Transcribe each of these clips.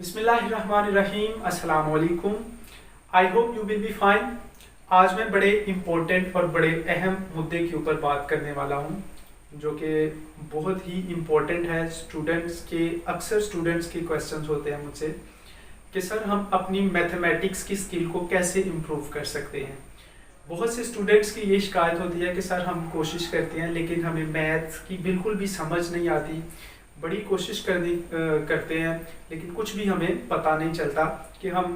बिस्मिल्लाहिर्रहमानिर्रहीम, अस्सलाम वालेकुम। I hope you will be fine. आज मैं बड़े इम्पोर्टेंट और बड़े अहम मुद्दे के ऊपर बात करने वाला हूँ, जो कि बहुत ही इम्पोर्टेंट है। अक्सर स्टूडेंट्स के क्वेश्चंस होते हैं मुझसे कि सर हम अपनी मैथमेटिक्स की स्किल को कैसे इम्प्रूव कर सकते हैं। बहुत से स्टूडेंट्स की ये शिकायत होती है कि सर हम कोशिश करते हैं लेकिन हमें मैथ्स की बिल्कुल भी समझ नहीं आती। बड़ी कोशिश करते हैं लेकिन कुछ भी हमें पता नहीं चलता कि हम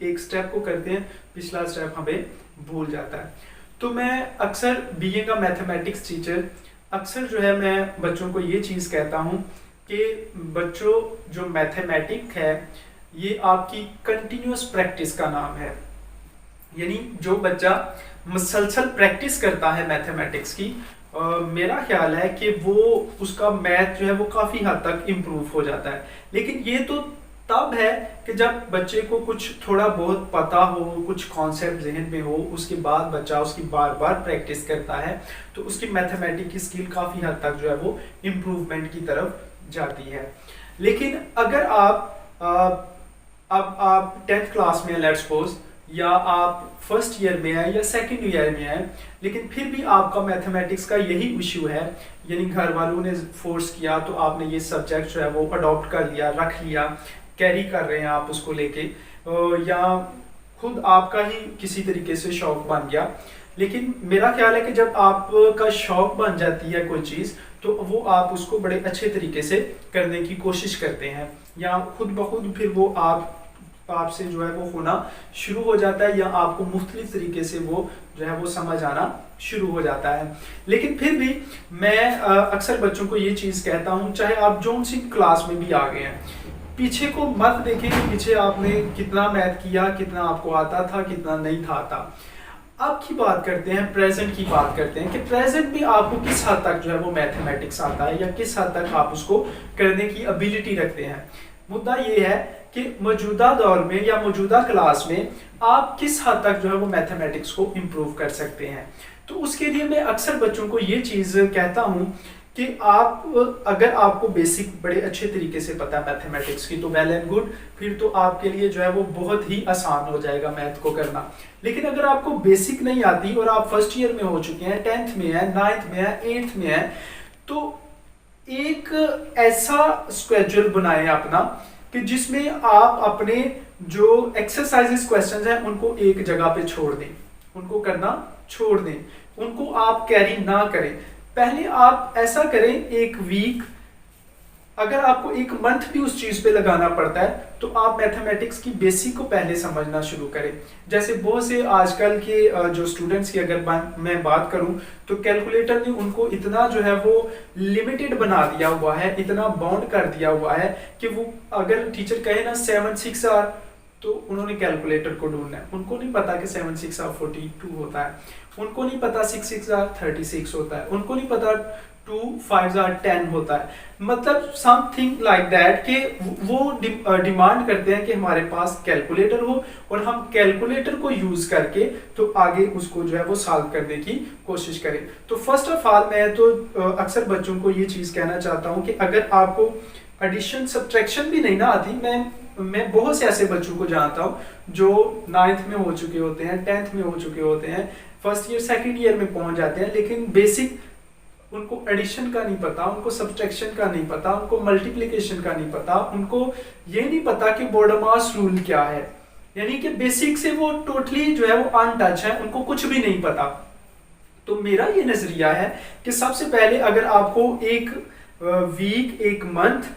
एक स्टेप को करते हैं, पिछला स्टेप हमें भूल जाता है। तो मैं अक्सर बीइंग अ मैथमेटिक्स टीचर अक्सर जो है मैं बच्चों को ये चीज़ कहता हूँ कि बच्चों, जो मैथमेटिक्स है ये आपकी कंटिन्यूस प्रैक्टिस का नाम है। यानी जो बच्चा मुसलसल प्रैक्टिस करता है मैथमेटिक्स की, मेरा ख्याल है कि वो उसका मैथ जो है वो काफ़ी हद तक इम्प्रूव हो जाता है। लेकिन ये तो तब है कि जब बच्चे को कुछ थोड़ा बहुत पता हो, कुछ कॉन्सेप्ट जहन में हो, उसके बाद बच्चा उसकी बार बार प्रैक्टिस करता है तो उसकी मैथमेटिक्स की स्किल काफ़ी हद तक जो है वो इम्प्रूवमेंट की तरफ जाती है। लेकिन अगर अब आप 10th क्लास में, लेट्स सपोज, या आप फर्स्ट ईयर में है या सेकंड ईयर में है, लेकिन फिर भी आपका मैथमेटिक्स का यही इशू है, यानी घर वालों ने फोर्स किया तो आपने ये सब्जेक्ट जो है वो अडॉप्ट कर लिया, रख लिया, कैरी कर रहे हैं आप उसको लेके, या खुद आपका ही किसी तरीके से शौक बन गया। लेकिन मेरा ख्याल है कि जब आपका शौक बन जाती है कोई चीज़ तो वो आप उसको बड़े अच्छे तरीके से करने की कोशिश करते हैं, या खुद ब खुद फिर वो आपसे जो है वो होना शुरू हो जाता है, या आपको मुख्तलिफ तरीके से वो जो है वो समझ आना शुरू हो जाता है। लेकिन फिर भी मैं अक्सर बच्चों को ये चीज़ कहता हूँ, चाहे आप जो सी क्लास में भी आ गए हैं, पीछे को मत देखें कि पीछे आपने कितना मैथ किया, कितना आपको आता था, कितना नहीं था आता। अब की बात करते हैं, प्रेजेंट की बात करते हैं कि प्रेजेंट में आपको किस हद तक जो है वो मैथमेटिक्स आता है, या किस हद तक आप उसको करने की एबिलिटी रखते हैं। मुद्दा ये है कि मौजूदा दौर में या मौजूदा क्लास में आप किस हद तक जो है वो मैथमेटिक्स को इम्प्रूव कर सकते हैं। तो उसके लिए मैं अक्सर बच्चों को ये चीज़ कहता हूँ कि अगर आपको बेसिक बड़े अच्छे तरीके से पता है मैथमेटिक्स की तो वेल एंड गुड, फिर तो आपके लिए जो है वो बहुत ही आसान हो जाएगा मैथ को करना। लेकिन अगर आपको बेसिक नहीं आती और आप फर्स्ट ईयर में हो चुके हैं, 10th में है, 9th में है, 8th में है, तो एक ऐसा स्केड्यूल बनाएं अपना कि जिसमें आप अपने जो एक्सरसाइजेस क्वेश्चंस हैं उनको एक जगह पे छोड़ दें, उनको करना छोड़ दें, उनको आप कैरी ना करें। पहले आप ऐसा करें, एक वीक, अगर आपको एक मंथ भी उस चीज पे लगाना पड़ता है तो आप मैथमेटिक्स की बेसिक को पहले समझना शुरू करें। जैसे बहुत से आजकल के जो स्टूडेंट्स की अगर मैं बात करूं तो कैलकुलेटर ने उनको इतना जो है वो लिमिटेड बना दिया हुआ है, इतना बाउंड कर दिया हुआ है कि वो अगर टीचर कहे ना 7 6 आर, तो उन्होंने कैलकुलेटर को ढूंढना है। उनको नहीं पता कि 7 6 आर 42 होता है, उनको नहीं पता 6 6 आर 36 होता है, उनको नहीं पता 2 5 आर 10 होता है। मतलब समथिंग लाइक दैट कि वो डिमांड करते हैं कि हमारे पास कैलकुलेटर हो और हम कैलकुलेटर को यूज करके तो आगे उसको जो है वो सॉल्व करने की कोशिश करें। तो फर्स्ट ऑफ ऑल मैं तो अक्सर बच्चों को ये चीज कहना चाहता हूँ कि अगर आपको एडिशन सब्ट्रैक्शन भी नहीं ना आती, मैं बहुत से ऐसे बच्चों को जानता हूँ जो 9th में हो चुके होते हैं, 10th में हो चुके होते हैं, फर्स्ट ईयर सेकंड ईयर में पहुंच जाते हैं, लेकिन बेसिक उनको एडिशन का नहीं पता, उनको सब्ट्रैक्शन का नहीं पता, उनको मल्टीप्लिकेशन का नहीं पता, उनको ये नहीं पता कि बोर्डमास रूल क्या है। यानी कि बेसिक से वो टोटली जो है वो अनटच है, उनको कुछ भी नहीं पता। तो मेरा ये नजरिया है कि सबसे पहले अगर आपको एक वीक, एक मंथ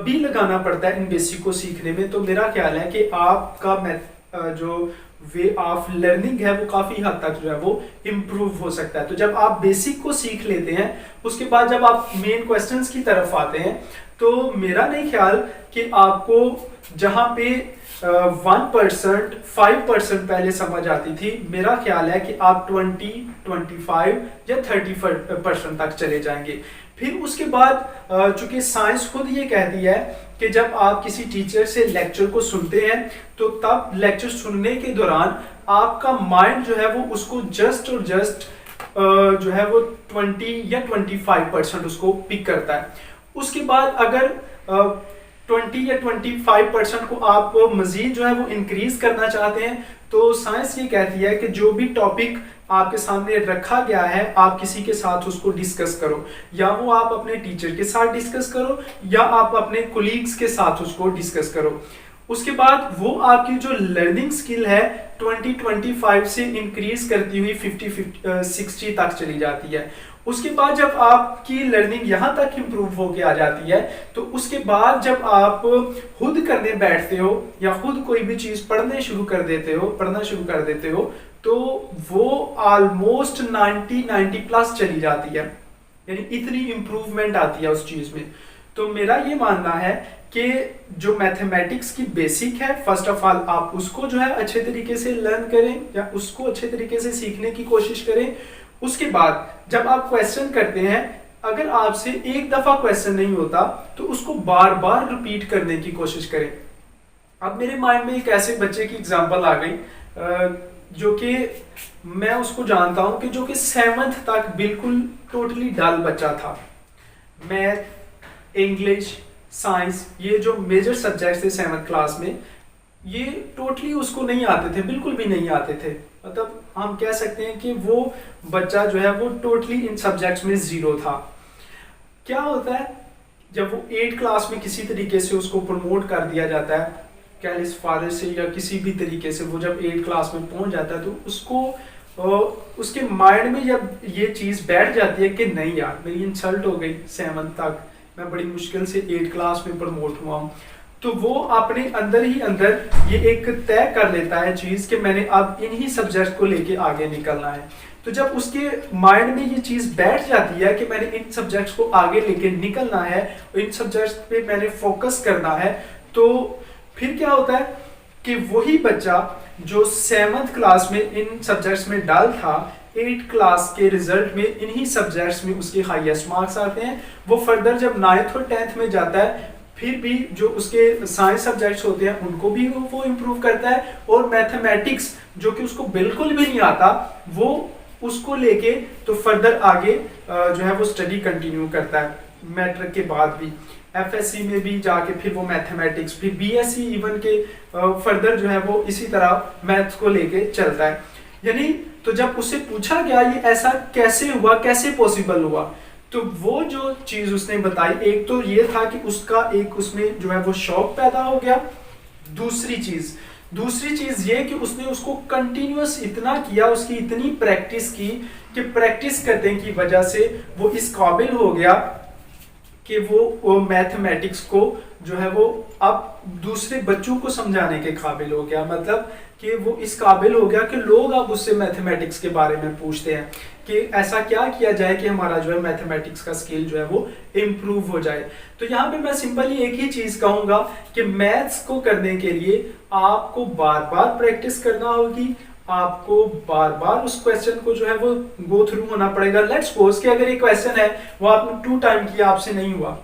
भी लगाना पड़ता है इन बेसिक को सीखने में, तो मेरा ख्याल है कि आपका जो वे ऑफ लर्निंग है वो काफी हद तक जो है वो इम्प्रूव हो सकता है। तो जब आप बेसिक को सीख लेते हैं, उसके बाद जब आप मेन क्वेश्चंस की तरफ आते हैं, तो मेरा नहीं ख्याल कि आपको जहां पे 1% 5% पहले समझ आती थी, मेरा ख्याल है कि आप 20 25 या 30% तक चले जाएंगे। फिर उसके बाद चूंकि साइंस खुद ये कहती है कि जब आप किसी टीचर से लेक्चर को सुनते हैं तो तब लेक्चर सुनने के दौरान आपका माइंड जो है वो उसको जस्ट और जस्ट जो है वो 20 या 25% उसको पिक करता है। उसके बाद अगर 20 या 25% को आप मजीद जो है वो इंक्रीज करना चाहते हैं, तो साइंस ये कहती है कि जो भी टॉपिक आपके सामने रखा गया है आप किसी के साथ उसको डिस्कस करो, या वो आप अपने टीचर के साथ डिस्कस करो या आप अपने कोलीग्स के साथ उसको डिस्कस करो। उसके बाद वो आपकी जो लर्निंग स्किल है 20-25 से इंक्रीज करती हुई 50-60 तक चली जाती है। उसके बाद जब आपकी लर्निंग यहाँ तक इम्प्रूव होके आ जाती है, तो उसके बाद जब आप खुद करने बैठते हो या खुद कोई भी चीज पढ़ना शुरू कर देते हो, तो वो ऑलमोस्ट 90 प्लस चली जाती है, यानी इतनी इंप्रूवमेंट आती है उस चीज में। तो मेरा ये मानना है कि जो मैथमेटिक्स की बेसिक है, फर्स्ट ऑफ ऑल आप उसको जो है अच्छे तरीके से लर्न करें या उसको अच्छे तरीके से सीखने की कोशिश करें। उसके बाद जब आप क्वेश्चन करते हैं, अगर आपसे एक दफा क्वेश्चन नहीं होता तो उसको बार बार रिपीट करने की कोशिश करें। अब मेरे माइंड में एक ऐसे बच्चे की एग्जांपल आ गई जो कि मैं उसको जानता हूं कि जो कि 7th तक बिल्कुल टोटली डल बच्चा था। मैथ, इंग्लिश, साइंस, ये जो मेजर सब्जेक्ट्स थे 7th क्लास में, ये टोटली उसको नहीं आते थे, बिल्कुल भी नहीं आते थे। मतलब हम कह सकते हैं कि वो बच्चा जो है वो टोटली इन सब्जेक्ट्स में 0 था। क्या होता है जब वो 8 क्लास में किसी तरीके से उसको प्रमोट कर दिया जाता है, कैलिस फारेस से या किसी भी तरीके से, वो जब 8 क्लास में पहुंच जाता है तो उसको उसके माइंड में जब ये चीज बैठ जाती है कि नहीं यार मेरी इंसल्ट हो गई 7th तक, मैं बड़ी मुश्किल से 8 क्लास में प्रमोट हुआ हूँ, तो वो अपने अंदर ही अंदर ये एक तय कर लेता है चीज कि मैंने अब इन्हीं सब्जेक्ट को लेके आगे निकलना है। तो जब उसके माइंड में ये चीज बैठ जाती है कि मैंने इन सब्जेक्ट्स को आगे लेके निकलना है, इन सब्जेक्ट्स पे मैंने फोकस करना है, तो फिर क्या होता है कि वही बच्चा जो 7th क्लास में इन सब्जेक्ट्स में डल था, 8 क्लास के रिजल्ट में इन्हीं सब्जेक्ट्स में उसके हाईएस्ट मार्क्स आते हैं। वो फर्दर जब 9th और 10th में जाता है, फिर भी जो उसके साइंस सब्जेक्ट्स होते हैं उनको भी वो इम्प्रूव करता है, और मैथमेटिक्स जो कि उसको बिल्कुल भी नहीं आता वो उसको लेके तो फर्दर आगे जो है वो स्टडी कंटिन्यू करता है। मैट्रिक के बाद भी एफएससी में भी जाके फिर वो मैथमेटिक्स, फिर बीएससी इवन के फर्दर जो है वो इसी तरह मैथ्स को लेके चलता है। यानी तो जब उससे पूछा गया ये ऐसा कैसे हुआ, कैसे पॉसिबल हुआ, तो वो जो चीज उसने बताई, एक तो ये था कि उसका एक उसमें जो है वो शौक पैदा हो गया। दूसरी चीज ये कि उसने उसको कंटिन्यूअस इतना किया, उसकी इतनी प्रैक्टिस की कि प्रैक्टिस करने की वजह से वो इस काबिल हो गया कि वो मैथमेटिक्स को जो है वो अब दूसरे बच्चों को समझाने के काबिल हो गया। मतलब कि वो इस काबिल हो गया कि लोग अब उससे मैथमेटिक्स के बारे में पूछते हैं कि ऐसा क्या किया जाए कि हमारा जो है मैथमेटिक्स का स्किल जो है वो इम्प्रूव हो जाए। तो यहाँ पे मैं सिंपली एक ही चीज कहूंगा कि मैथ्स को करने के लिए आपको बार बार प्रैक्टिस करना होगी, आपको बार बार उस क्वेश्चन को जो है वो गो थ्रू होना पड़ेगा। लेट्स सपोज कि अगर ये क्वेश्चन है वो आपने 2 टाइम किया, आपसे नहीं हुआ,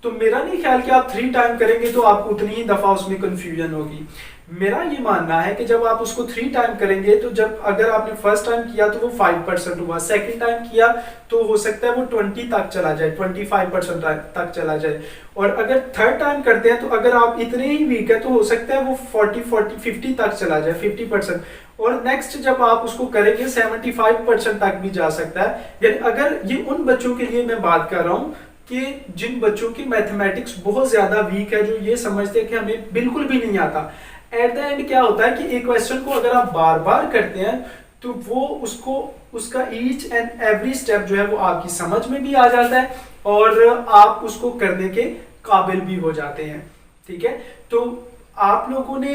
तो मेरा नहीं ख्याल कि आप 3 टाइम करेंगे तो आपको उतनी ही दफा उसमें कंफ्यूजन होगी। मेरा ये मानना है कि जब आप उसको 3 टाइम करेंगे तो जब अगर आपने फर्स्ट टाइम किया तो वो 5% हुआ, सेकंड टाइम किया तो हो सकता है वो 20 तक चला जाए, 25% तक चला जाए, और अगर थर्ड टाइम करते हैं तो अगर आप इतने ही वीक है तो हो सकता है वो 50 तक चला जाए, 50%, और नेक्स्ट जब आप उसको करेंगे 75% तक भी जा सकता है। यानी अगर ये उन बच्चों के लिए मैं बात कर रहा हूँ कि जिन बच्चों की मैथमेटिक्स बहुत ज्यादा वीक है, जो ये समझते हैं कि हमें बिल्कुल भी नहीं आता, एट द एंड क्या होता है कि एक क्वेश्चन को अगर आप बार बार करते हैं तो वो उसका ईच एंड एवरी स्टेप जो है वो आपकी समझ में भी आ जाता है और आप उसको करने के काबिल भी हो जाते हैं। ठीक है, तो आप लोगों ने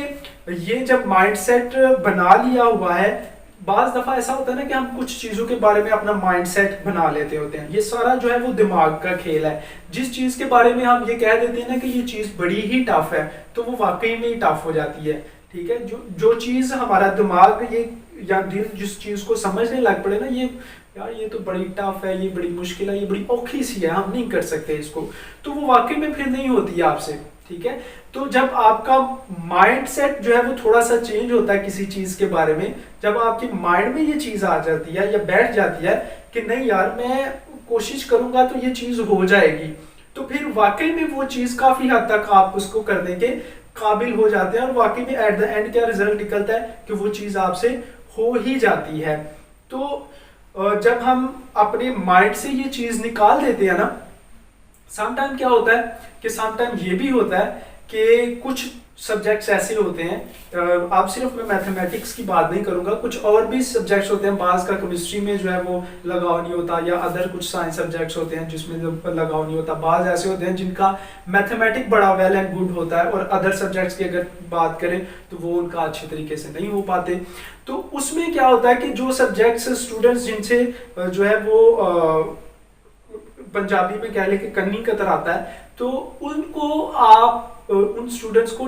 ये जब माइंडसेट बना लिया हुआ है, बाज दफा ऐसा होता है ना कि हम कुछ चीजों के बारे में अपना माइंडसेट बना लेते होते हैं, ये सारा जो है वो दिमाग का खेल है। जिस चीज के बारे में हम ये कह देते हैं ना कि ये चीज बड़ी ही टफ है, तो वो वाकई में ही टफ हो जाती है। ठीक है, जो चीज हमारा दिमाग ये या दिल जिस चीज को समझने लग पड़े ना, ये यार ये तो बड़ी टफ है, ये बड़ी मुश्किल है, ये बड़ी औखी सी है, हम नहीं कर सकते इसको, तो वो वाकई में फिर नहीं होती है आपसे। ठीक है, तो जब आपका माइंडसेट जो है वो थोड़ा सा चेंज होता है किसी चीज के बारे में, जब आपके माइंड में ये चीज आ जाती है या बैठ जाती है कि नहीं यार मैं कोशिश करूंगा तो ये चीज हो जाएगी, तो फिर वाकई में वो चीज काफी हद तक आप उसको करने के काबिल हो जाते हैं और वाकई में एट द एंड क्या रिजल्ट निकलता है कि वो चीज आपसे हो ही जाती है। तो जब हम अपने माइंड से ये चीज निकाल देते हैं ना, समटाइम क्या होता है कि समटाइम ये भी होता है कि कुछ सब्जेक्ट्स ऐसे होते हैं, आप सिर्फ मैं मैथमेटिक्स की बात नहीं करूंगा, कुछ और भी सब्जेक्ट्स होते हैं, बाज का केमिस्ट्री में जो है वो लगाव नहीं होता, या अदर कुछ साइंस सब्जेक्ट्स होते हैं जिसमें लगाव नहीं होता, बाज ऐसे होते हैं जिनका मैथमेटिक बड़ा वेल एंड गुड होता है और अदर सब्जेक्ट्स की अगर बात करें तो वो उनका अच्छे तरीके से नहीं हो पाते। तो उसमें क्या होता है कि जो सब्जेक्ट्स स्टूडेंट्स जिनसे जो है वो पंजाबी में कह ले कि कन्नी कतर आता है, तो उनको आप उन स्टूडेंट्स को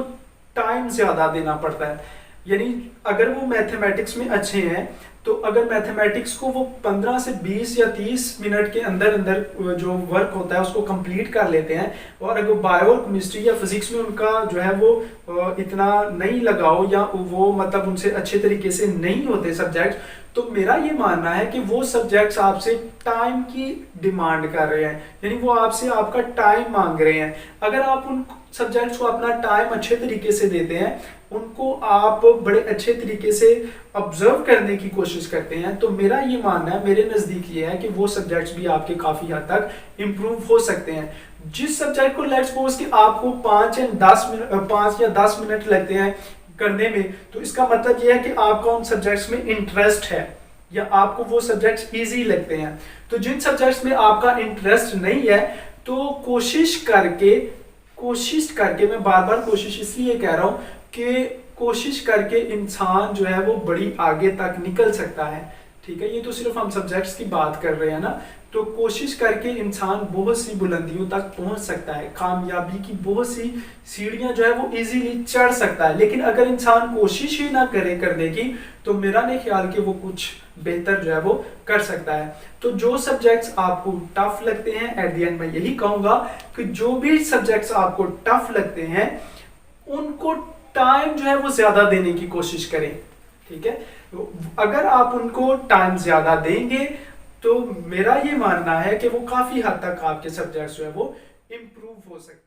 टाइम ज्यादा देना पड़ता है। यानी अगर वो मैथमेटिक्स में अच्छे हैं तो अगर मैथमेटिक्स को वो 15 से 20 या 30 मिनट के अंदर अंदर जो वर्क होता है उसको कंप्लीट कर लेते हैं, और अगर बायो केमिस्ट्री या फिजिक्स में उनका जो है वो इतना नहीं लगाओ या वो मतलब उनसे अच्छे तरीके से नहीं होते सब्जेक्ट्स, तो मेरा ये मानना है कि वो सब्जेक्ट्स आपसे टाइम की डिमांड कर रहे हैं, यानी वो आपसे आपका टाइम मांग रहे हैं। अगर आप उन सब्जेक्ट्स को अपना टाइम अच्छे तरीके से देते हैं, उनको आप बड़े अच्छे तरीके से ऑब्जर्व करने की कोशिश करते हैं, तो मेरा ये मानना है, मेरे नजदीक ये है कि वो सब्जेक्ट्स भी आपके काफी हद तक इम्प्रूव हो सकते हैं। जिस सब्जेक्ट को लेट्स सपोज कि आपको 5 या 10 मिनट लगते हैं करने में, तो इसका मतलब यह है कि आपका उन सब्जेक्ट्स में इंटरेस्ट है या आपको वो सब्जेक्ट्स इजी लगते हैं। तो जिन सब्जेक्ट्स में आपका इंटरेस्ट नहीं है, तो कोशिश करके मैं बार बार कोशिश इसलिए कह रहा हूं कि कोशिश करके इंसान जो है वो बड़ी आगे तक निकल सकता है। ठीक है, ये तो सिर्फ हम सब्जेक्ट्स की बात कर रहे हैं ना, तो कोशिश करके इंसान बहुत सी बुलंदियों तक पहुंच सकता है, कामयाबी की बहुत सी सीढ़ियां जो है वो इजीली चढ़ सकता है। लेकिन अगर इंसान कोशिश ही ना करे करने की, तो मेरा नहीं ख्याल कि वो कुछ बेहतर जो है वो कर सकता है। तो जो सब्जेक्ट्स आपको टफ लगते हैं, एट द एंड मैं यही कहूंगा कि जो भी सब्जेक्ट्स आपको टफ लगते हैं उनको टाइम जो है वो ज्यादा देने की कोशिश करें। ठीक है, तो अगर आप उनको टाइम ज्यादा देंगे तो मेरा ये मानना है कि वो काफी हद तक आपके सब्जेक्ट्स जो है वो इम्प्रूव हो सकते हैं।